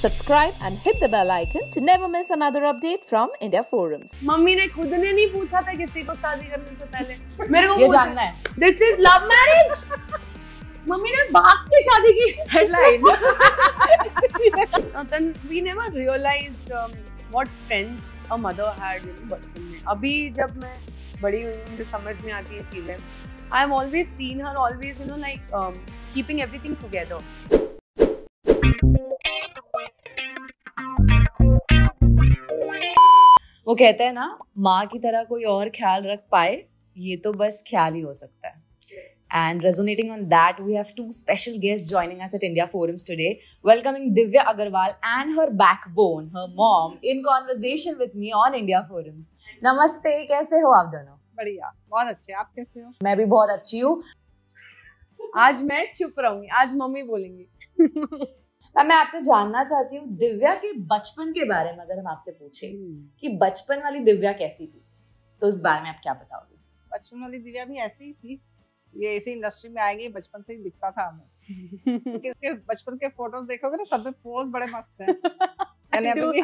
Subscribe and hit the bell icon to never miss another update from India Forums. Mummy ने खुद ने नहीं पूछा था किसी को शादी करने से पहले, मेरे को ये जानना है। This is love marriage. Mummy ने भाग के शादी की। Headline. Then we never realized what strengths a mother had, बचपन में। अभी जब मैं बड़ी हुई मुझे समझ में आती है चीजें। I have always seen her always, keeping everything together. वो कहते हैं ना, माँ की तरह कोई और ख्याल रख पाए ये तो बस ख्याल ही हो सकता है. And resonating on that, we have two special guests joining us at India Forums today, welcoming Divya Agarwal and her backbone, her mom, in conversation with me on India Forums. नमस्ते, कैसे हो आप दोनों? बढ़िया, बहुत अच्छे. आप कैसे हो? मैं भी बहुत अच्छी हूँ. आज मैं चुप रहूंगी, आज मम्मी बोलेंगी. मैं आपसे जानना चाहती हूँ दिव्या के बचपन के बारे में. अगर हम आपसे पूछें कि बचपन वाली दिव्या कैसी थी, तो इस बारे में आप क्या बताओगे? बचपन वाली दिव्या भी ऐसी ही थी. ये इसी इंडस्ट्री में आएगी, बचपन से ही दिखता था हमें. क्योंकि इसके बचपन के फोटोज देखोगे ना, सब में पोज बड़े मस्त हैं. यानी अभी भी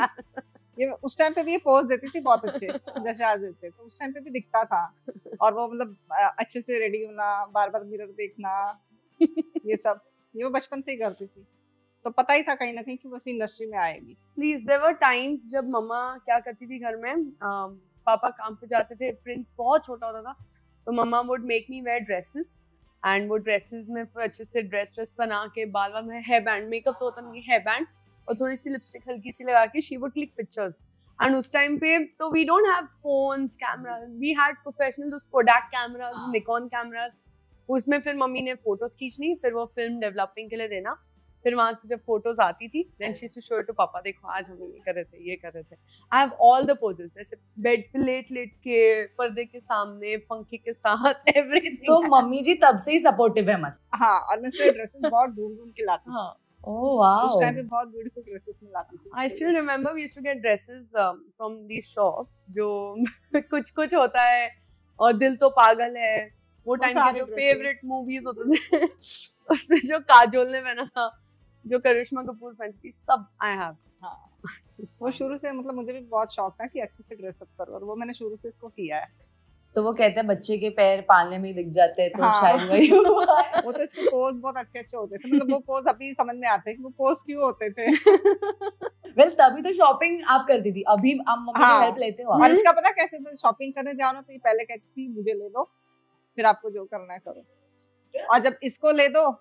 ये उस टाइम पे भी ये पोज देती थी बहुत अच्छे, जैसे आज देते. तो उस टाइम पे भी दिखता था. और वो मतलब अच्छे से रेडी होना, बार बार मिरर देखना, ये सब ये वो बचपन से ही करती थी. तो पता ही था कहीं ना कहीं कि वो इसी इंडस्ट्री में आएगी. प्लीज, देयर वर टाइम्स जब मम्मा क्या करती थी घर में, पापा काम पे जाते थे, प्रिंस बहुत छोटा होता था, तो mumma would make me wear dresses. And वो ड्रेसेस में अच्छे से ड्रेस बना के, बाल में हेयर बैंड, मेकअप तो होता नहीं, हेयर बैंड और थोड़ी सी लिपस्टिक हल्की सी लगा के she would click pictures. And उस टाइम पे तो we don't have phones, cameras, we had professional those Kodak cameras, Nikon cameras. उसमें फिर मम्मी ने फोटोज खींचनी, फिर वो फिल्म डेवलपिंग के लिए देना. फिर वहां से जब फोटोज आती थी, then she to show to पापा, देखो आज हम ये कर रहे थे, ये कर रहे थे. I have all the poses, जैसे बेड पे लेट के, पर्दे के सामने, पंखे के साथ, एवरीथिंग. तो मम्मी जी तब से ही सपोर्टिव है मतलब. हाँ, और मैं इसलिए ड्रेसेस बहुत ढूंढ के लाती. हाँ. Oh wow. उस टाइम पे बहुत ब्यूटीफुल ड्रेसेस में लाती थी. I still remember we used to get dresses from these shops जो कुछ होता है, और दिल तो पागल है, वो टाइम के जो फेवरेट मूवीज होते थे, उसमें जो काजोल ने पहना था, जो करिश्मा कपूर पहनती थी, सब I have. हाँ, वो शुरू से मतलब मुझे भी बहुत शौक था कि अच्छे से ड्रेस अप करो, और वो मैंने शुरू से इसको किया है. तो वो कहते हैं बच्चे के पैर पालने में ही दिख जाते हैं, तो हाँ. शायद वही हुआ है. वो तो इसके पोज बहुत अच्छे होते थे. मतलब वो पोज अभी समझ में आते हैं कि वो पोज क्यों होते थे. वेल, तभी तो शॉपिंग आप करती थी, अभी आप मम्मी की हेल्प लेते हो. और इसका पता कैसे, तो शॉपिंग करने जाओ ना, तो ये पहले कहती थी मुझे ले लो, फिर आपको जो करना है करो. और जब इसको ले दो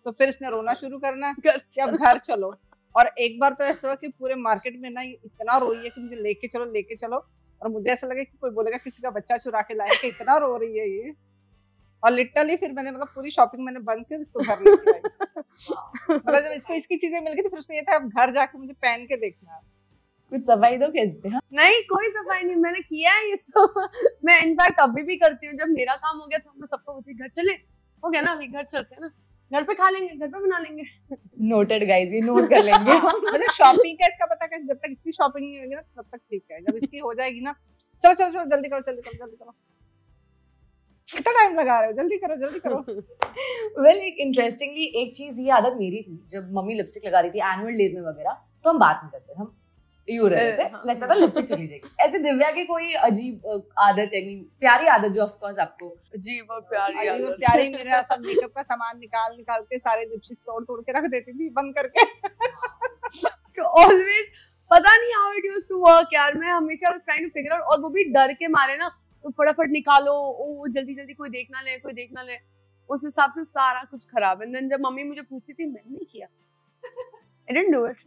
तो फिर इसने रोना शुरू करना कि अब घर चलो. और एक बार तो ऐसा हुआ कि पूरे मार्केट में ना ये इतना रोई है कि मुझे लेके चलो. और मुझे ऐसा लगा कि कोई बोलेगा किसी का बच्चा चुरा के लाया, कि इतना रो रही है ये. और लिटरली फिर मैंने मतलब पूरी शॉपिंग मैंने बंद कर इसको घर लेके आई. मतलब जब इसको इसकी चीजें मिल गई तो फिर उसने ये था अब घर जाके मुझे पहन के देखना है. कुछ सफाई दो कैसे? नहीं, कोई सफाई नहीं, मैंने किया है ये सब. मैं इनफैक्ट अभी भी करती हूँ. जब मेरा काम हो गया तो मैं सबको बोलती हूँ घर चले, हो गया ना, अभी घर चलते हैं ना, घर पे खा लेंगे, घर पे बना लेंगे. नोटेड गाइस, ये नोट कर लेंगे. मतलब शॉपिंग का इसका पता है, जब तक इसकी शॉपिंग नहीं होगी ना तब तक ठीक है. जब इसकी हो जाएगी ना, चलो जल्दी करो. कितना टाइम लगा रहे हो, जल्दी करो. वेल, एक इंटरेस्टिंगली एक चीज ये आदत मेरी थी, जब मम्मी लिपस्टिक लगा रही थी एनुअल डेज में वगैरह, तो हम बात नहीं करते, हम यूं रह रहे थे, लगता था लिपस्टिक चली जाएगी. ऐसे दिव्या की कोई अजीब आदत है, प्यारी आदत जो ऑफ कोर्स आपको अजीब और प्यारी आदत. प्यारी मेरा सब मेकअप का सामान निकाल के सारे लिपस्टिक तोड़ के रख देती थी बंद करके. ऑलवेज पता नहीं how it used to work यार. मैं हमेशा was trying to figure out, और वो भी डर के मारे ना, तो फटाफट निकालो, ओ जल्दी कोई देख ना ले. उस हिसाब से सारा कुछ खराब. एंड देन जब मम्मी मुझे पूछती थी, मैंने नहीं किया, I didn't do it.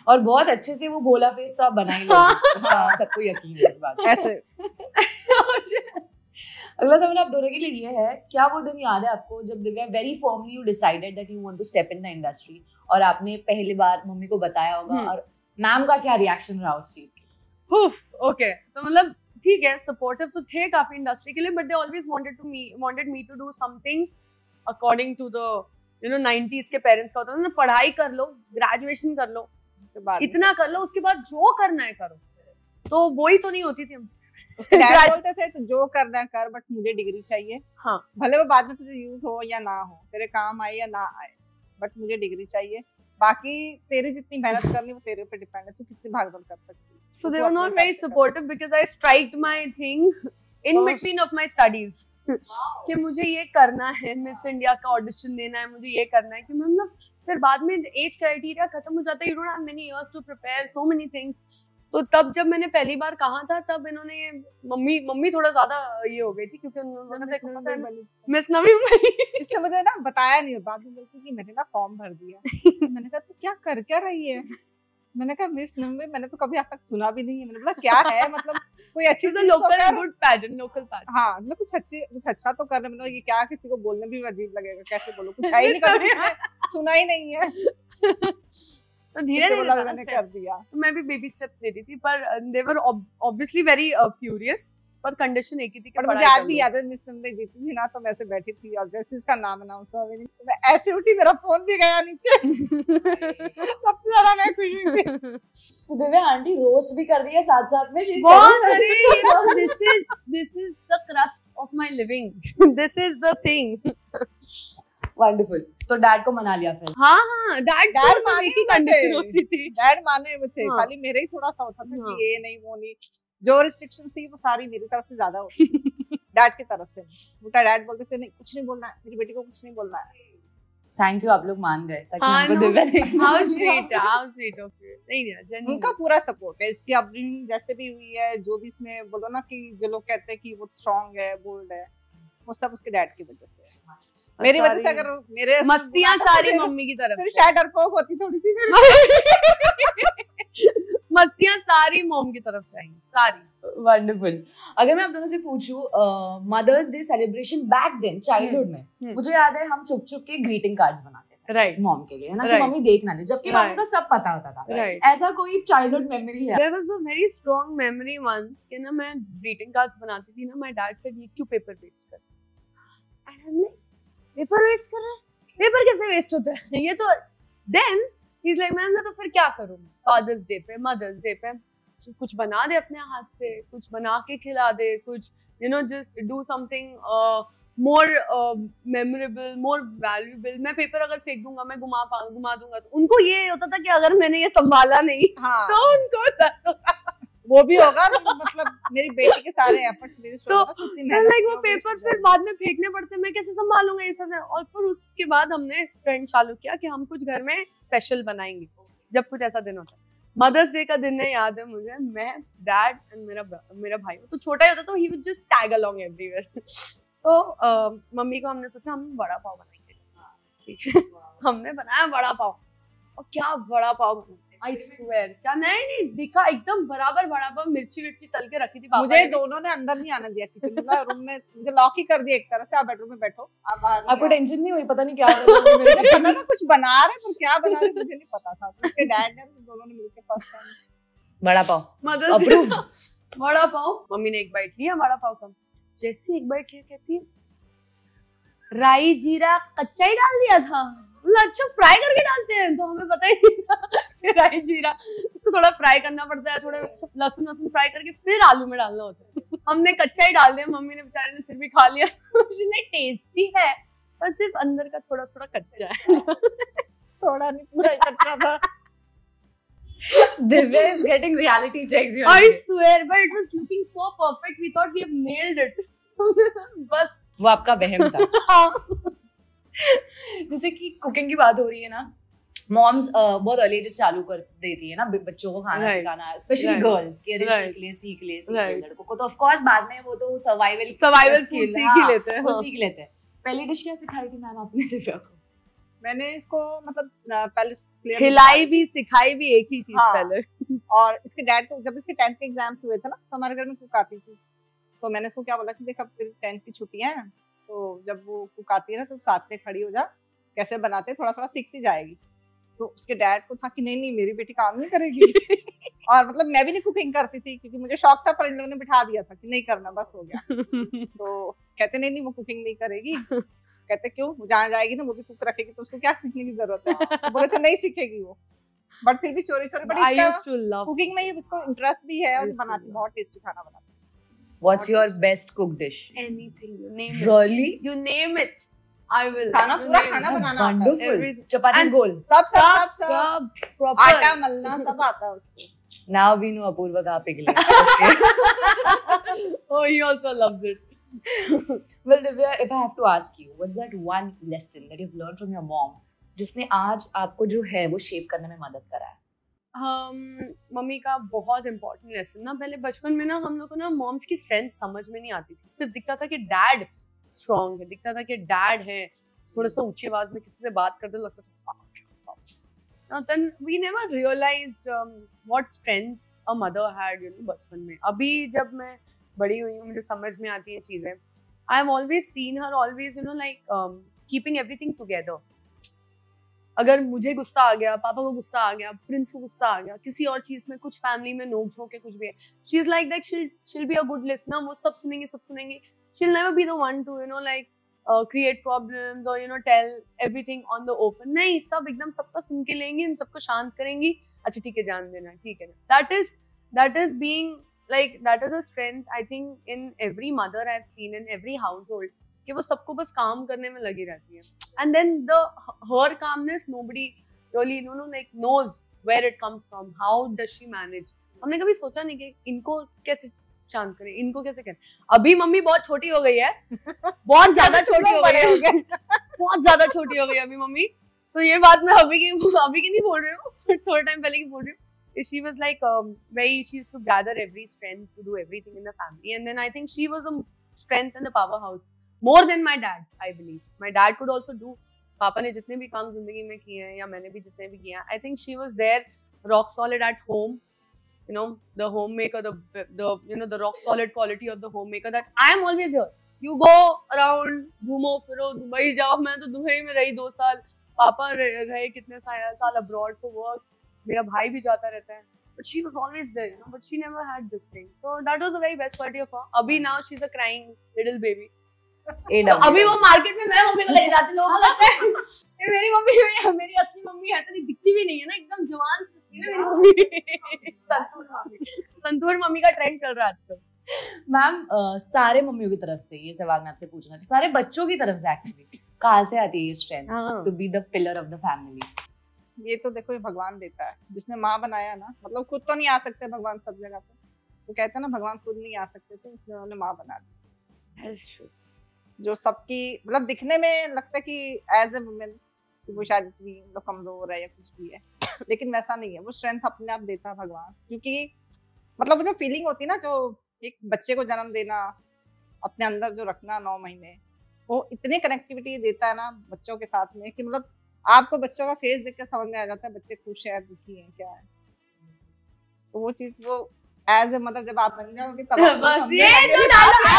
और बहुत अच्छे से वो भोला फेस तो आप बना ही लोगे, उसका सबको यकीन है इस बात. ऐसे अगला सवाल आप दोनों के लिए ये है, क्या वो दिन याद है आपको जब Divya very firmly you decided that you want to step in the industry, और आपने पहली बार मम्मी को बताया होगा, और मैम का क्या रिएक्शन रहा उस चीज की? ओके, तो मतलब ठीक है, सपोर्टिव तो थे काफी इंडस्ट्री के लिए, but they always wanted me to do something according to the 90s के पेरेंट्स का होता था ना, पढ़ाई कर लो, ग्रेजुएशन कर लो, उसके बाद इतना कर लो, उसके बाद जो करना है करो. तो वही तो नहीं होती थी हमसे. उसके डैड बोलते थे तो जो करना है कर, बट मुझे डिग्री चाहिए. हाँ, भले वो बाद में तुझे यूज हो या ना हो, तेरे काम आए या ना आए, बट मुझे डिग्री चाहिए. बाकी तेरी जितनी मेहनत करनी वो तेरे पे डिपेंड है, तू कितनी भागदौड़ कर सकती है। So they were not very supportive because I striked my thing in between of my studies. कि मुझे ये करना है, मिस इंडिया का ऑडिशन देना है, मुझे ये करना है, कि मतलब फिर बाद में एज क्राइटेरिया खत्म हो जाता है, you don't have many years to prepare so many things. तो तब जब मैंने पहली बार कहा था तब इन्होंने मम्मी थोड़ा ज्यादा ये हो गई थी क्योंकि उन्होंने मिस नवी मुंबई इसलिए मुझे ना बताया नहीं, बाद में बोलती कि मैंने ना फॉर्म भर दिया। मैंने कहा तू क्या कर क्या रही है? मैंने कहा मिस नंबर मैंने तो कभी आज तक सुना भी नहीं है। मैंने बोला क्या है, मतलब कोई अच्छी चीज local good pageant, local pageant. हाँ मतलब कुछ अच्छा तो कर रहे। मतलब ये क्या किसी को बोलने भी अजीब लगेगा, कैसे बोलो, कुछ है ही नहीं, कभी सुना ही नहीं है। तो धीरे धीरे मैंने कर दिया। तो मैं भी बेबी स्टेप्स ले रही थी, पर दे वर ऑब्वियसली वेरी फ्यूरियस, पर कंडीशन एक ही थी कि मुझे आज भी याद है मिस नंबर जीती थी ना, तो मैं ऐसे बैठी थी और जैसे इसका नाम अनाउंस हुआ मैं ऐसे उठी, मेरा फोन भी गया नीचे। सबसे ज्यादा मैं खुश हुई थी। तो दिव्या आंटी रोस्ट भी कर रही है साथ साथ में। This is the crust of my living. This is the thing. Wonderful. तो डैड को मना लिया फिर? हाँ डैड माने की कंडीशन होती थी, डैड माने हुए थे। खाली मेरे ही थोड़ा सा होता था कि ये नहीं वो नहीं, जो रिस्ट्रिक्शन थी वो सारी मेरी तरफ से ज्यादा होती डैड की तरफ से। उल्टा डैड बोलते थे नहीं कुछ नहीं बोलना है, मेरी बेटी को कुछ नहीं बोलना है। थैंक यू, आप लोग मान गए ताकि हमको दिव्या देखना। How sweet of you. नहीं उनका पूरा सपोर्ट है। इसकी अपब्रिंगिंग जैसे भी हुई है, जो भी इसमें बोलो ना कि जो लोग कहते हैं कि वो स्ट्रांग है, बोल्ड है, वो सब उसके डैड की वजह से है। मेरी वजह से अगर मेरे मस्तियां सारी मम्मी की तरफ फिर शायद डरपोक होती थोड़ी सी। मस्तियां सारी मॉम की तरफ से आएंगी, सारी। वंडरफुल। अगर मैं आप दोनों से पूछूं mother's day celebration back then childhood में, मुझे याद है हम चुप चुप के ग्रीटिंग कार्ड्स बनाते थे राइट मॉम के लिए, है ना, कि मम्मी देख ना ले, जबकि मम्मी को सब पता होता था। ऐसा कोई चाइल्डहुड मेमोरी है? There was a very strong memory once कि ना मैं ग्रीटिंग कार्ड्स बनाती थी ना, my dad said ये क्यों पेपर वेस्ट कर, and I'm like paper waste कर रहा है, पेपर कैसे वेस्ट होता है ये तो। Then he is like ma'am मैं तो फिर क्या करूं, फादर्स डे पे मदर्स डे पे कुछ बना दे अपने हाथ से, कुछ बना के खिला दे, कुछ you know just do something more memorable, more valuable. मैं पेपर अगर फेंक दूंगा, मैं घुमा दूंगा, तो उनको ये होता था कि अगर मैंने ये संभाला नहीं तो उनको वो भी होगा। मतलब मेरी बेटी के सारे एफर्ट्स मेरे तो लाइक वो पेपर फिर बाद में फेंकने पड़ते, मैं कैसे संभालूंगा ये सब। और फिर उसके बाद हमने ट्रेंड चालू किया कि हम कुछ घर में स्पेशल बनाएंगे जब कुछ ऐसा दिन होता है। मदर्स डे का दिन है, याद है मुझे, मैं डैड एंड मेरा भाई तो छोटा ही होता तो he would just tag along everywhere. तो मम्मी को हमने सोचा हम बड़ा पाव बनाएंगे, ठीक है। हमने बनाया बड़ा पाव, और क्या बड़ा पाव बना, आई स्वेयर, क्या नहीं दिखा एकदम बराबर बड़ा पाव, मिर्ची तल के रखी थी। मुझे दोनों ने अंदर नहीं आने दिया किचन में, रूम में मुझे लॉक ही कर दिया एक तरह से, आप बेडरूम में बैठो, आप बाहर। आपको टेंशन नहीं हुई पता नहीं क्या मेरे पता ना कुछ बना रहे पर क्या बना रहे मुझे नहीं पता था। तो उसके डैड ने दोनों ने मिलकर फर्स्ट टाइम बड़ा पाव मदर्स अप्रूव बड़ा पाव। मम्मी ने एक बाइट लिया बड़ा पाव का, जैसे एक बाइट लिया कहती है राई जीरा कच्चा ही डाल दिया था। अच्छा फ्राई करके डालते हैं, तो हमें पता ही नहीं था राई जीरा इसको थोड़ा फ्राई करना पड़ता है, थोड़े लहसुन फ्राई करके फिर आलू में डालना होता है। हमने कच्चा ही डाल दिया, मम्मी ने बेचारे ने फिर भी खा लिया। टेस्टी है पर सिर्फ अंदर का थोड़ा थोड़ा कच्चा है। थोड़ा नहीं पूरा ही कच्चा था। Divya is getting reality checks here. I swear, but it was looking so perfect. We thought we have nailed it. बस वो आपका वहम था। जैसे कि कुकिंग की बात हो रही है ना, मॉम्स बहुत अर्ली एज चालू कर देती है ना बच्चों को खाना सिखाना, स्पेशली गर्ल्स के सीख ले लड़कों को तो ऑफ कोर्स बाद में वो तो सर्वाइवल सीख ही लेते हैं, वो सीख लेते हैं। पहली डिश क्या सिखाई थी मैम आपने दिव्या को? मैंने इसको मतलब पहले खिलाई भी सिखाई भी एक ही चीज पहले। और इसके डैड को जब इसके 10th के एग्जाम्स हुए थे ना, तो हमारे घर में कुक आती थी, तो मैंने इसको क्या बोला कि देख अब तेरी 10th की छुट्टियां हैं, तो जब वो कुक आती है ना तो साथ में खड़ी हो जा, कैसे बनाते थोड़ा थोड़ा सीखती जाएगी। तो उसके डैड को था कि नहीं मेरी बेटी काम नहीं करेगी। और मतलब मैं भी नहीं कुकिंग करती थी क्योंकि मुझे शौक था, पर इन लोगों ने बिठा दिया था कि नहीं करना, बस हो गया। तो कहते नहीं वो कुकिंग नहीं करेगी। कहते क्यों, वो जहाँ जाएगी ना वो भी कुक रखेगी तो उसको क्या सीखने की जरूरत है। तो बोले थे नहीं सीखेगी वो, बट फिर भी चोरी कुकिंग में इसको इंटरेस्ट भी है और बनाती बहुत टेस्टी खाना बनाती है। What's your best cooked dish? Anything you name it. Really? You name it. I will. पूरा खाना बनाना आता है। Wonderful. Chapati's goal. सब proper. आटा मलना सब आता है उसको। Now we know Apurva कहाँ पे गिली। Oh, he also loves it. Well, Divya, if I have to ask you, what's that one lesson that you've learned from your mom, जिसने आज आपको जो है वो शेप करने में मदद करा है? मम्मी का बहुत इम्पोर्टेंट लेसन ना, पहले बचपन में ना हम लोग को ना मॉम्स की स्ट्रेंथ समझ में नहीं आती थी। सिर्फ दिखता था कि डैड स्ट्रॉन्ग है, दिखता था कि डैड है, थोड़ा सा ऊंची आवाज में किसी से बात करते लगता था। Then we never realized what strengths a mother had, you know, बचपन में। अभी जब मैं बड़ी हुई हूँ, मुझे समझ में आती हैं चीजें। I have always seen her always, you know, like keeping everything together. अगर मुझे गुस्सा आ गया, पापा को गुस्सा आ गया, प्रिंस को गुस्सा आ गया, किसी और चीज में, कुछ फैमिली में नोक झोंक के कुछ भी है, she is like that, she'll be a good listener, वो सब सुनेंगी, she'll never be the one to, you know, like create problems or, you know, tell everything on the open. नहीं, सब एकदम सबका सुन के लेंगी, इन सबको शांत करेंगी, अच्छा ठीक है जान देना, ठीक है ना। that is being like, that is a strength I think in every mother I've seen in every household, कि वो सबको बस काम करने में लगी रहती है। And then her calmness, nobody really, you know, like knows where it comes from, how does she manage। हमने कभी सोचा नहीं कि इनको कैसे शांत करें, इनको कैसे करें। अभी मम्मी बहुत छोटी हो गई है, बहुत ज्यादा छोटी हो गई है, बहुत ज्यादा छोटी हो गई है अभी मम्मी। तो ये बात मैं अभी की नहीं बोल रही हूँ, थोड़ा टाइम पहले की बोल रही हूँ। She was like she used to gather every strength to do everything in the family, and then I think she was a strength and the powerhouse more than my dad, I believe. My dad could also do, पापा ने जितने भी काम जिंदगी में किए हैं या मैंने भी जितने भी किए हैं, I think she was there rock solid at home, you know, the homemaker, the you know, the rock solid quality of the homemaker, that I am always here. You go around, घूमो फिरो, Dubai जाओ, मैं तो Dubai में रही 2 साल, पापा रहे कितने साल abroad for work, मेरा भाई भी जाता रहता है, but she was always there, you know, but she never had this thing, so that was the very best quality of her. अभी now she's a crying little baby. तो अभी वो मार्केट में मैं मम्मी को लेके जाती, लोगों को लगता है ये मेरी मम्मी है, मेरी असली मम्मी है, तो नहीं दिखती भी नहीं है ना, एकदम जवान सी दिखती है ना मेरी मम्मी। संतूर मम्मी का ट्रेंड चल रहा है आजकल। मैम, सारे मम्मियों की तरफ से ये सवाल मैं आपसे पूछना चाहती हूँ, सारे बच्चों की तरफ से एक्चुअली कहाँ से आती है ये strength to be the pillar of the family? ये तो देखो, ये भगवान देता है, जिसने माँ बनाया ना, मतलब खुद तो नहीं आ सकते भगवान सब जगह पे, वो कहते हैं ना भगवान खुद नहीं आ सकते थे, इसलिए उन्होंने माँ बना दी, जो सबकी मतलब दिखने में लगता है कि एज ए वुमेन वो शायद इतनी कमजोर है या कुछ भी है, लेकिन वैसा नहीं है, वो स्ट्रेंथ अपने आप देता है भगवान। क्योंकि मतलब वो जो फीलिंग होती है ना, जो एक बच्चे को जन्म देना, अपने अंदर जो रखना 9 महीने, वो इतनी कनेक्टिविटी देता है ना बच्चों के साथ में, कि मतलब आपको बच्चों का फेस देख के समझ में आ जाता है बच्चे खुश है, दुखी है, क्या है। तो वो चीज, वो एज ए मदर जब आप बन जाओगे तब बस ये जो डायलॉग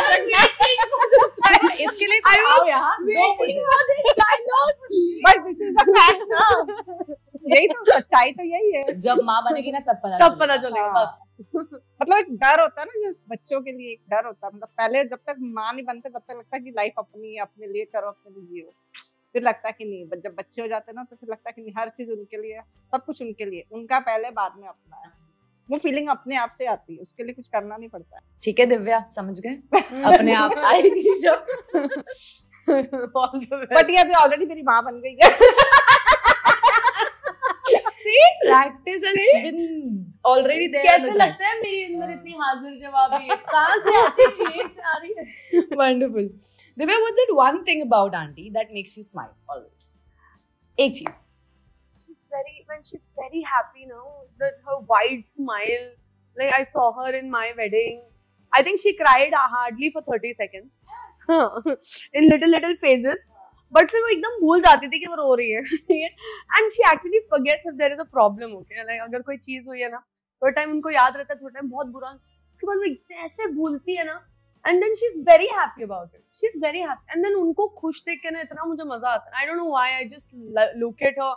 इसके लिए तो आओ यहाँ, but this is the fact ना, यही तो सच्चाई तो यही है। जब माँ बनेगी ना तब पता चलेगा। बस मतलब एक डर होता है ना, जो बच्चों के लिए एक डर होता है, मतलब पहले जब तक माँ नहीं बनते तब तक लगता है कि लाइफ अपनी अपने लिए करो, अपने लिए जियो, फिर लगता है कि नहीं, जब बच्चे हो जाते हैं ना तो फिर लगता है कि नहीं, हर चीज उनके लिए, सब कुछ उनके लिए, उनका पहले बाद में अपना है, वो फीलिंग अपने आप से आती है, उसके लिए कुछ करना नहीं पड़ता है। ठीक है दिव्या, समझ गए, अपने आप आएगी जब। बट ये अभी ऑलरेडी मेरी माँ बन गई है। Practice has been already there. कैसे लगता है मेरी अंदर इतनी हाजिर जवाबी है, कहाँ से आती है, ये से आ रही है। Wonderful. Divya, what's that one thing about auntie that makes you smile always? एक चीज। When she's very happy now, her wide smile, like I saw her in my wedding, I think she cried hardly for 30 seconds in little phases, but फिर वो एकदम भूल जाती थी कि वो रो रही है, and she actually forgets if there is a problem, okay, like अगर कोई चीज हुई है ना, थोड़ा टाइम उनको याद रहता है, थोड़ा टाइम बहुत बुरा, उसके बाद वो ऐसे भूलती है ना, and then she's very happy about it, she's very happy, and then उनको खुश देख के ना इतना मुझे मजा आता है, I don't know why, I just look at her,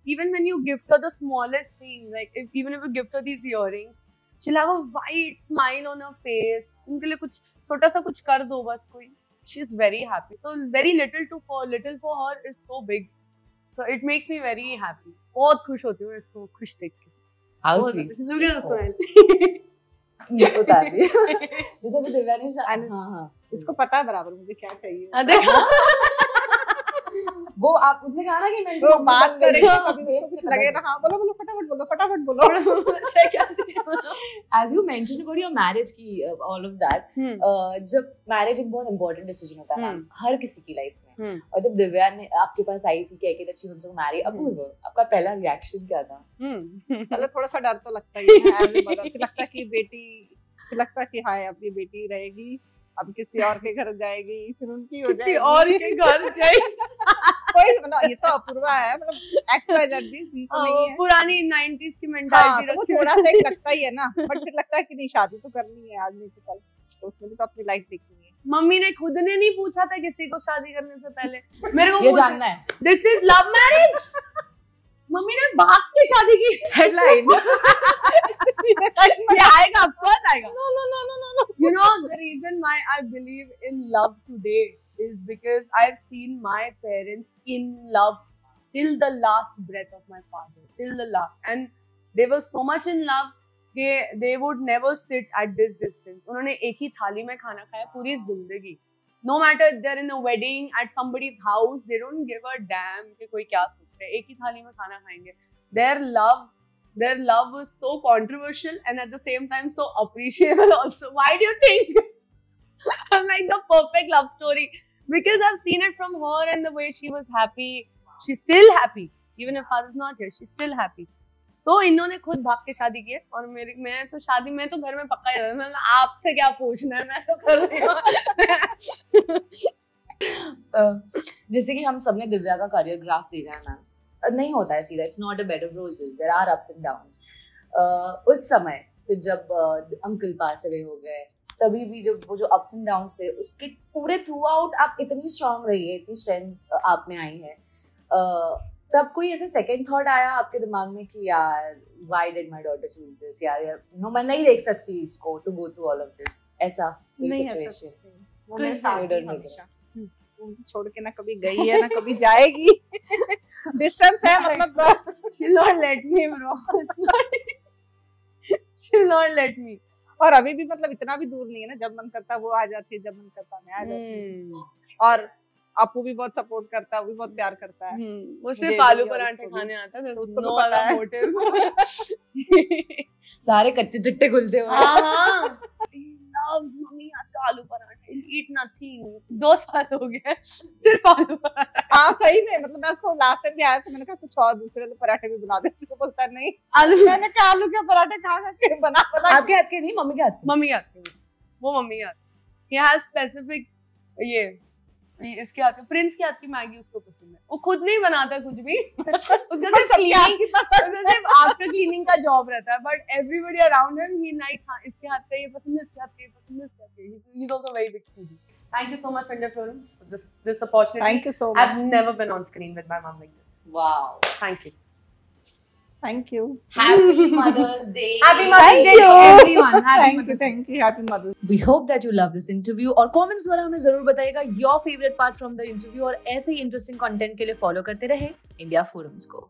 even when you gift her the smallest thing, like even if you gift her these earrings, she'll have a wide smile on her face, उनके लिए कुछ छोटा सा कुछ कर दो बस कोई, she's very happy, so very little for her is so big, so it makes me very happy, बहुत खुश होती हूँ इसको खुश देख के। How sweet. Look at the smile. बता रही है जैसे भी दिव्या ने हाँ इसको पता है बराबर मुझे क्या चाहिए। वो आप उसने कहा ना कि मैं तो बात करेंगे हाँ, कभी उसको कुछ लगे ना, हाँ बोलो बोलो फटाफट बोलो as you mentioned about your marriage की all of that, जब marriage एक बहुत important decision होता है मैम हर किसी की लाइफ में, और जब दिव्या ने आपके पास आई थी कह के that she wants to marry अपूर्व, आपका पहला रिएक्शन क्या था? पहले थोड़ा सा डर तो लगता ही है एज ए मदर, फिर लगता कि बेटी, फिर लगता कि हाय अब ये बेटी रहेगी, अब किसी और के घर जाएगी, फिर उनकी हो जाएगी, किसी और के घर जाएगी कोई मतलब ये तो अपूर्वा है, मतलब एक्स वाई जेड भी तो नहीं है, पुरानी 90s की मेंटालिटी रखी, वो थोड़ा सा एक लगता ही है ना, बट फिर लगता है कि नहीं शादी तो करनी है आज नहीं तो कल, तो उसने भी तो अपनी लाइफ देखनी है। मम्मी ने खुद ने नहीं पूछा था किसी को शादी करने से पहले, मेरे को ये जानना है this is love marriage, mummy ने भाग के शादी की, हेडलाइन ये आएगा ऑफ कोर्स आएगा। No. You know the reason why I believe in love today is because I've seen my parents in love till the last breath of my father, till the last, and they were so much in love that they would never sit at this distance. उन्होंने एक ही थाली में खाना खाया पूरी जिंदगी, no matter they're in a wedding at somebody's house, they don't give a damn कि कोई क्या सोच रहा है, एक ही थाली में खाना खाएंगे। Their love was so controversial and at the same time so appreciable also. Why do you think? I'm like the perfect love story because I've seen it from her and the way she was happy. She's still happy even if father's not here. She's still happy. So इन्होंने खुद भाग के शादी की है और मैं तो शादी में तो घर में पक्का ही रहता, मैं आपसे क्या पूछना है, मैं तो कर रही हूँ। जैसे कि हम सबने दिव्या का करियर ग्राफ देखा है मैम, नहीं होता है सीधा, it's not a bed of roses, there are ups and downs. उस समय फिर जब अंकल पास अवे हो गए, तभी भी जब वो जो अप्स एंड डाउन्स थे उसके पूरे थ्रू आउट आप इतनी स्ट्रांग रही है, इतनी स्ट्रेंथ आप में आई है, तब कोई ऐसे सेकंड थॉट आया आपके दिमाग में कि यार why did my daughter choose this, यार नो मैं नहीं देख सकती इसको to go through all of this, ऐसा कोई सिचुएशन? वो मेरे साथ ही हमेशा, मुझे छोड़ के ना कभी गई है ना कभी जाएगी, डिस्टेंस है मतलब, she'll not let me bro, she'll not let me। और अभी भी मतलब इतना भी दूर नहीं है ना, जब मन करता वो आ जाती है, जब मन करता मैं आ जाती हूँ, और आपको भी बहुत सपोर्ट करता है, वो भी बहुत प्यार करता है, वो सिर्फ आलू पराठे खाने आता है, उसको नो पता है मोटिव, सारे कच्चे चिट्टे खुलते हुए। हाँ loves मम्मी आपका आलू पराठे, eat nothing, 2 साल हो गए सिर्फ आलू पराठा। हाँ सही में, मतलब मैं उसको लास्ट टाइम भी आया तो मैंने कहा कुछ और दूसरे पराठे भी बना दे, उसको बोलता नहीं आलू, मैंने कहा आलू के पराठे खा के बना आपके हाथ के नहीं, मम्मी के हाथ के? मम्मी आती है, वो मम्मी आती है, he has specific ये इसके हाथ, प्रिंस के हाथ की मैगी उसको पसंद है, वो खुद नहीं बनाता कुछ भी, उसका सिर्फ आफ्टर क्लीनिंग का जॉब रहता है, but everybody around him he likes, हाँ इसके हाथ का ये पसंद है, इसके हाथ का ये पसंद है, इसके हाथ का ये, he is also very big foodie। Thank you so much India Forum for this opportunity। Thank you so much। I've never been on screen with my mom like this। Wow, thank you। Thank you। Happy Mother's Day। Happy Mother's Day to everyone। Thank you, happy Mother's Day। We hope that you love this interview और comments द्वारा हमें जरूर बताइएगा your favorite part from the interview, और ऐसे ही interesting content के लिए follow करते रहे India Forums को।